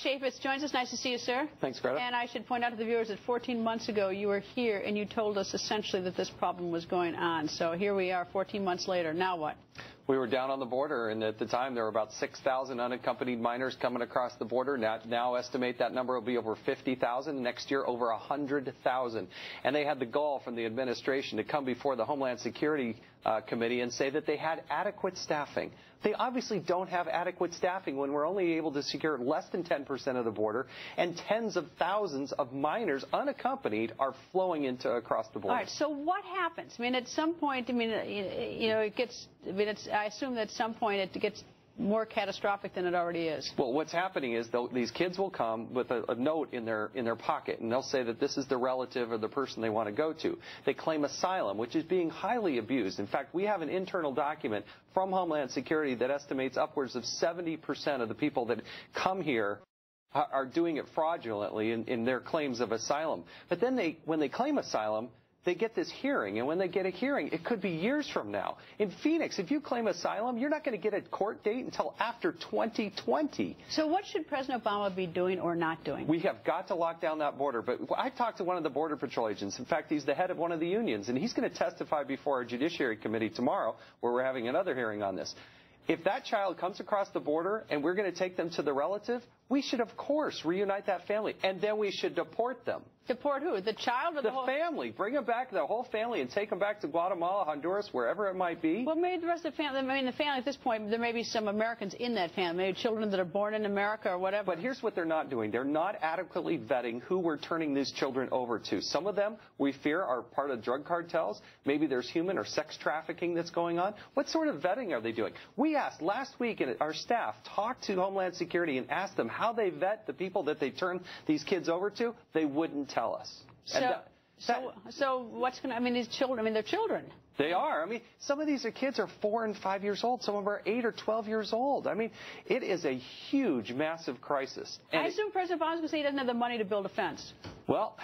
Chaffetz joins us. Nice to see you, sir. Thanks, Greta. And I should point out to the viewers that 14 months ago you were here and you told us essentially that this problem was going on. So here we are 14 months later. Now what? We were down on the border, and at the time there were about 6,000 unaccompanied minors coming across the border. Now estimate that number will be over 50,000. Next year, over 100,000. And they had the gall from the administration to come before the Homeland Security Committee and say that they had adequate staffing. They obviously don't have adequate staffing when we're only able to secure less than 10% of the border, and tens of thousands of minors unaccompanied are flowing across the border. All right. So what happens? I mean, at some point, I mean, it gets. I mean, I assume that at some point it gets more catastrophic than it already is. Well, what's happening is these kids will come with a note in their pocket, and they'll say that this is the relative or the person they want to go to. They claim asylum, which is being highly abused. In fact, we have an internal document from Homeland Security that estimates upwards of 70% of the people that come here are doing it fraudulently in their claims of asylum. But then when they claim asylum, they get this hearing, and when they get a hearing, it could be years from now. In Phoenix, if you claim asylum, you're not going to get a court date until after 2020. So what should President Obama be doing or not doing? We have got to lock down that border. But I talked to one of the Border Patrol agents. In fact, he's the head of one of the unions, and he's going to testify before our Judiciary Committee tomorrow, where we're having another hearing on this. If that child comes across the border and we're going to take them to the relative, we should, of course, reunite that family, and then we should deport them. Deport who? The child or the whole family? Bring them back, the whole family, and take them back to Guatemala, Honduras, wherever it might be. Well, maybe the rest of the family. I mean, the family at this point, there may be some Americans in that family, maybe children that are born in America or whatever. But here's what they're not doing. They're not adequately vetting who we're turning these children over to. Some of them, we fear, are part of drug cartels. Maybe there's human or sex trafficking that's going on. What sort of vetting are they doing? We asked last week, and our staff talked to Homeland Security and asked them how they vet the people that they turn these kids over to. They wouldn't tell us. So what's going to, I mean, these children, I mean, they're children. They are. I mean, some of these kids are 4 and 5 years old. Some of them are 8 or 12 years old. I mean, it is a huge, massive crisis. And I assume President Obama's going to say he doesn't have the money to build a fence. Well,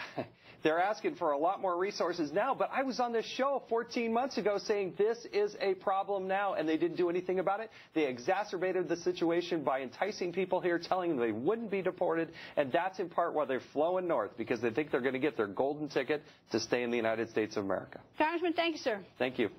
they're asking for a lot more resources now, but I was on this show 14 months ago saying this is a problem now, and they didn't do anything about it. They exacerbated the situation by enticing people here, telling them they wouldn't be deported, and that's in part why they're flowing north, because they think they're going to get their golden ticket to stay in the United States of America. Congressman, thank you, sir. Thank you.